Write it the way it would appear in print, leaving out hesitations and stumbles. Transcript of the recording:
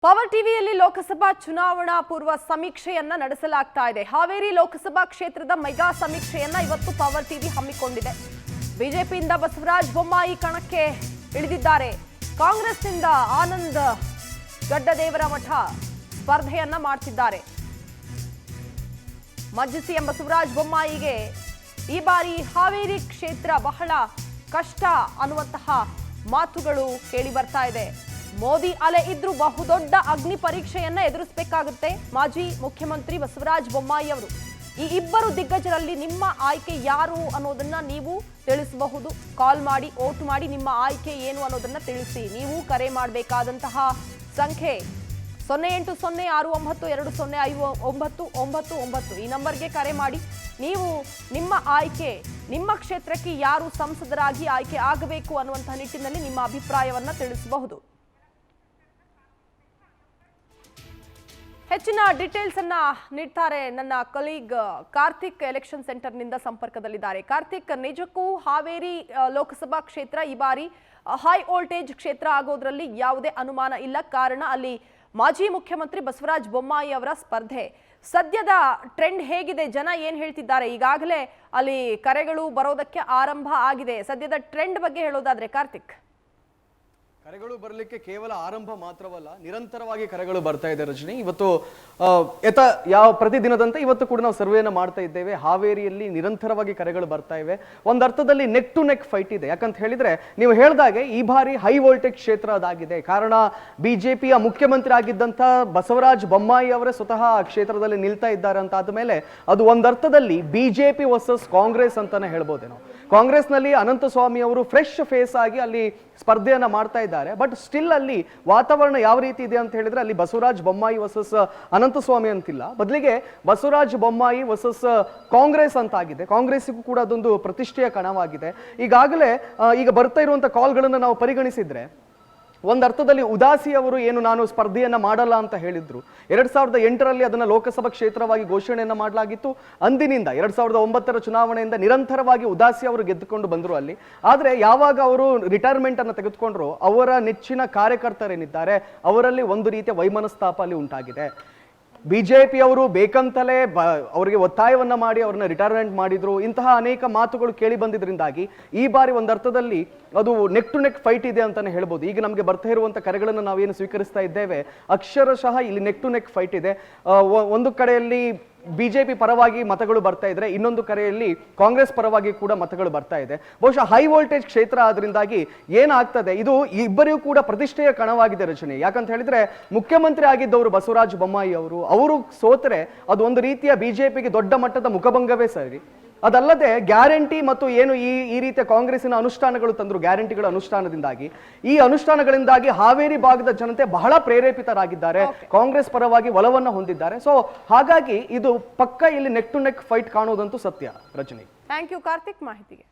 Power ಟಿವಿಯಲ್ಲಿ ಲೋಕಸಭಾ ಚುನಾವಣಾ ಪೂರ್ವ ಸಮೀಕ್ಷೆಯನ್ನ ನಡೆಸಲಾಗ್ತಾ ಇದೆ. ಹಾವೇರಿ ಲೋಕಸಭಾ ಕ್ಷೇತ್ರದ ಮೆಗಾ ಸಮೀಕ್ಷೆಯನ್ನ ಇವತ್ತು ಪವರ್ ಟಿವಿ ಹಮ್ಮಿಕೊಂಡಿದೆ. ಬಿಜೆಪಿಯಿಂದ ಬಸವರಾಜ ಬೊಮ್ಮಾಯಿ ಕಣಕ್ಕೆ ಇಳಿದಿದ್ದಾರೆ. ಕಾಂಗ್ರೆಸ್ನಿಂದ ಆನಂದ್ ಗಡ್ಡದೇವರಮಠ ಸ್ಪರ್ಧೆಯನ್ನ ಮಾಡ್ತಿದ್ದಾರೆ. ಮಾಜಿ ಸಿಎಂ ಬಸವರಾಜ ಬೊಮ್ಮಾಯಿಗೆ ಈ ಬಾರಿ ಹಾವೇರಿ ಕ್ಷೇತ್ರ ಬಹಳ ಕಷ್ಟ ಅನ್ನುವಂತಹ ಮಾತುಗಳು ಕೇಳಿ ಬರ್ತಾ ಇದೆ. ಮೋದಿ ಅಲೆ ಇದ್ರೂ ಬಹುದೊಡ್ಡ ಅಗ್ನಿ ಪರೀಕ್ಷೆಯನ್ನ ಎದುರಿಸಬೇಕಾಗುತ್ತೆ ಮಾಜಿ ಮುಖ್ಯಮಂತ್ರಿ ಬಸವರಾಜ ಬೊಮ್ಮಾಯಿ ಅವರು. ಈ ಇಬ್ಬರು ದಿಗ್ಗಜರಲ್ಲಿ ನಿಮ್ಮ ಆಯ್ಕೆ ಯಾರು ಅನ್ನೋದನ್ನ ನೀವು ತಿಳಿಸಬಹುದು. ಕಾಲ್ ಮಾಡಿ ವೋಟ್ ಮಾಡಿ ನಿಮ್ಮ ಆಯ್ಕೆ ಏನು ಅನ್ನೋದನ್ನ ತಿಳಿಸಿ. ನೀವು ಕರೆ ಮಾಡಬೇಕಾದಂತಹ ಸಂಖ್ಯೆ 0806920999 ಈ ನಂಬರ್ಗೆ ಕರೆ ಮಾಡಿ. ನೀವು ನಿಮ್ಮ ಆಯ್ಕೆ, ನಿಮ್ಮ ಕ್ಷೇತ್ರಕ್ಕೆ ಯಾರು ಸಂಸದರಾಗಿ ಆಯ್ಕೆ ಆಗಬೇಕು ಅನ್ನುವಂತಹ ನಿಟ್ಟಿನಲ್ಲಿ ನಿಮ್ಮ ಅಭಿಪ್ರಾಯವನ್ನ ತಿಳಿಸಬಹುದು. ಹೆಚ್ಚಿನ ಡೀಟೇಲ್ಸ್ ಅನ್ನ ನೀಡ್ತಾರೆ ನನ್ನ ಕೊಲೀಗ್ ಕಾರ್ತಿಕ್. ಎಲೆಕ್ಷನ್ ಸೆಂಟರ್ ನಿಂದ ಸಂಪರ್ಕದಲ್ಲಿದ್ದಾರೆ. ಕಾರ್ತಿಕ್, ನಿಜಕ್ಕೂ ಹಾವೇರಿ ಲೋಕಸಭಾ ಕ್ಷೇತ್ರ ಈ ಬಾರಿ ಹೈ ವೋಲ್ಟೇಜ್ ಕ್ಷೇತ್ರ ಆಗೋದ್ರಲ್ಲಿ ಯಾವುದೇ ಅನುಮಾನ ಇಲ್ಲ. ಕಾರಣ ಅಲ್ಲಿ ಮಾಜಿ ಮುಖ್ಯಮಂತ್ರಿ ಬಸವರಾಜ ಬೊಮ್ಮಾಯಿ ಅವರ ಸ್ಪರ್ಧೆ. ಸದ್ಯದ ಟ್ರೆಂಡ್ ಹೇಗಿದೆ? ಜನ ಏನ್ ಹೇಳ್ತಿದ್ದಾರೆ? ಈಗಾಗಲೇ ಅಲ್ಲಿ ಕರೆಗಳು ಬರೋದಕ್ಕೆ ಆರಂಭ ಆಗಿದೆ. ಸದ್ಯದ ಟ್ರೆಂಡ್ ಬಗ್ಗೆ ಹೇಳೋದಾದ್ರೆ ಕಾರ್ತಿಕ್. ಕರೆಗಳು ಬರಲಿಕ್ಕೆ ಕೇವಲ ಆರಂಭ ಮಾತ್ರವಲ್ಲ, ನಿರಂತರವಾಗಿ ಕರೆಗಳು ಬರ್ತಾ ಇದೆ ರಜನಿ. ಇವತ್ತು ಯಾವ ಪ್ರತಿದಿನದಂತೆ ಇವತ್ತು ಕೂಡ ನಾವು ಸರ್ವೆಯನ್ನು ಮಾಡ್ತಾ ಇದ್ದೇವೆ. ಹಾವೇರಿಯಲ್ಲಿ ನಿರಂತರವಾಗಿ ಕರೆಗಳು ಬರ್ತಾ ಇವೆ. ಒಂದು ಅರ್ಥದಲ್ಲಿ ನೆಕ್ ಟು ನೆಕ್ ಫೈಟ್ ಇದೆ. ಯಾಕಂತ ಹೇಳಿದ್ರೆ ನೀವು ಹೇಳ್ದಾಗೆ ಈ ಬಾರಿ ಹೈ ವೋಲ್ಟೇಜ್ ಕ್ಷೇತ್ರ ಅದಾಗಿದೆ. ಕಾರಣ ಬಿಜೆಪಿಯ ಮುಖ್ಯಮಂತ್ರಿ ಆಗಿದ್ದಂಥ ಬಸವರಾಜ ಬೊಮ್ಮಾಯಿ ಅವರೇ ಸ್ವತಃ ಆ ಕ್ಷೇತ್ರದಲ್ಲಿ ನಿಲ್ತಾ ಇದ್ದಾರೆ ಅಂತ ಆದ್ಮೇಲೆ ಅದು ಒಂದರ್ಥದಲ್ಲಿ ಬಿಜೆಪಿ ವರ್ಸಸ್ ಕಾಂಗ್ರೆಸ್ ಅಂತಾನೆ ಹೇಳ್ಬೋದೇನೋ. ಕಾಂಗ್ರೆಸ್ನಲ್ಲಿ ಅನಂತಸ್ವಾಮಿ ಅವರು ಫ್ರೆಶ್ ಫೇಸ್ ಆಗಿ ಅಲ್ಲಿ ಸ್ಪರ್ಧೆಯನ್ನ ಮಾಡ್ತಾ ಇದ್ದಾರೆ. ಬಟ್ ಸ್ಟಿಲ್ ಅಲ್ಲಿ ವಾತಾವರಣ ಯಾವ ರೀತಿ ಇದೆ ಅಂತ ಹೇಳಿದ್ರೆ ಅಲ್ಲಿ ಬಸವರಾಜ ಬೊಮ್ಮಾಯಿ ವರ್ಸಸ್ ಅನಂತಸ್ವಾಮಿ ಅಂತಿಲ್ಲ, ಬದಲಿಗೆ ಬಸವರಾಜ ಬೊಮ್ಮಾಯಿ ವರ್ಸಸ್ ಕಾಂಗ್ರೆಸ್ ಅಂತ ಆಗಿದೆ. ಕಾಂಗ್ರೆಸ್ಗೂ ಕೂಡ ಅದೊಂದು ಪ್ರತಿಷ್ಠೆಯ ಕಣವಾಗಿದೆ. ಈಗಾಗಲೇ ಈಗ ಬರ್ತಾ ಇರುವಂತಹ ಕಾಲ್ಗಳನ್ನು ನಾವು ಪರಿಗಣಿಸಿದ್ರೆ ಒಂದರ್ಥದಲ್ಲಿ ಉದಾಸಿ ಅವರು ಏನು ನಾನು ಸ್ಪರ್ಧೆಯನ್ನ ಮಾಡಲ್ಲ ಅಂತ ಹೇಳಿದ್ರು. 2008ರಲ್ಲಿ ಅದನ್ನ ಲೋಕಸಭಾ ಕ್ಷೇತ್ರವಾಗಿ ಘೋಷಣೆಯನ್ನ ಮಾಡಲಾಗಿತ್ತು. ಅಂದಿನಿಂದ 2009ರ ಚುನಾವಣೆಯಿಂದ ನಿರಂತರವಾಗಿ ಉದಾಸಿ ಅವರು ಗೆದ್ದುಕೊಂಡು ಬಂದ್ರು ಅಲ್ಲಿ. ಆದ್ರೆ ಯಾವಾಗ ಅವರು ರಿಟೈರ್ಮೆಂಟ್ ಅನ್ನು ತೆಗೆದುಕೊಂಡ್ರು ಅವರ ನೆಚ್ಚಿನ ಕಾರ್ಯಕರ್ತರೇನಿದ್ದಾರೆ ಅವರಲ್ಲಿ ಒಂದು ರೀತಿಯ ವೈಮನಸ್ತಾಪ ಅಲ್ಲಿ ಉಂಟಾಗಿದೆ. ಬಿಜೆಪಿ ಅವರು ಬೇಕಂತಲೇ ಅವರಿಗೆ ಒತ್ತಾಯವನ್ನ ಮಾಡಿ ಅವ್ರನ್ನ ರಿಟೈರ್ಮೆಂಟ್ ಮಾಡಿದ್ರು. ಇಂತಹ ಅನೇಕ ಮಾತುಗಳು ಕೇಳಿ ಬಂದಿದ್ರಿಂದಾಗಿ ಈ ಬಾರಿ ಒಂದರ್ಥದಲ್ಲಿ ಅದು ನೆಕ್ ಟು ನೆಕ್ ಫೈಟ್ ಇದೆ ಅಂತಾನೆ ಹೇಳ್ಬೋದು. ಈಗ ನಮಗೆ ಬರ್ತಾ ಇರುವಂತಹ ಕರೆಗಳನ್ನು ನಾವೇನು ಸ್ವೀಕರಿಸ್ತಾ ಇದ್ದೇವೆ ಅಕ್ಷರಶಃ ಇಲ್ಲಿ ನೆಕ್ ಟು ನೆಕ್ ಫೈಟ್ ಇದೆ. ಒಂದು ಕಡೆಯಲ್ಲಿ ಬಿಜೆಪಿ ಪರವಾಗಿ ಮತಗಳು ಬರ್ತಾ ಇದ್ರೆ, ಇನ್ನೊಂದು ಕರೆಯಲ್ಲಿ ಕಾಂಗ್ರೆಸ್ ಪರವಾಗಿ ಕೂಡ ಮತಗಳು ಬರ್ತಾ ಇದೆ. ಬಹುಶಃ ಹೈ ವೋಲ್ಟೇಜ್ ಕ್ಷೇತ್ರ ಆದ್ರಿಂದಾಗಿ ಏನಾಗ್ತದೆ, ಇದು ಇಬ್ಬರಿಗೂ ಕೂಡ ಪ್ರತಿಷ್ಠೆಯ ಕಣವಾಗಿದೆ ರಚನೆ. ಯಾಕಂತ ಹೇಳಿದ್ರೆ ಮುಖ್ಯಮಂತ್ರಿ ಆಗಿದ್ದವರು ಬಸವರಾಜ ಬೊಮ್ಮಾಯಿ ಅವರು ಸೋತರೆ ಅದು ಒಂದು ರೀತಿಯ ಬಿಜೆಪಿಗೆ ದೊಡ್ಡ ಮಟ್ಟದ ಮುಖಭಂಗವೇ ಸರಿ. ಅದಲ್ಲದೆ ಗ್ಯಾರಂಟಿ ಮತ್ತು ಏನು ಈ ರೀತಿಯ ಕಾಂಗ್ರೆಸ್ಸಿನ ಅನುಷ್ಠಾನಗಳು ತಂದ್ರು, ಗ್ಯಾರಂಟಿಗಳ ಅನುಷ್ಠಾನದಿಂದಾಗಿ ಈ ಅನುಷ್ಠಾನಗಳಿಂದಾಗಿ ಹಾವೇರಿ ಭಾಗದ ಜನತೆ ಬಹಳ ಪ್ರೇರೇಪಿತರಾಗಿದ್ದಾರೆ, ಕಾಂಗ್ರೆಸ್ ಪರವಾಗಿ ಒಲವನ್ನ ಹೊಂದಿದ್ದಾರೆ. ಸೊ ಹಾಗಾಗಿ ಇದು ಪಕ್ಕ ಇಲ್ಲಿ ನೆಕ್ ಟು ನೆಕ್ ಫೈಟ್ ಕಾಣೋದಂತೂ ಸತ್ಯ ರಚನೆ. ಥ್ಯಾಂಕ್ ಯು ಕಾರ್ತಿಕ್ ಮಾಹಿತಿಗೆ.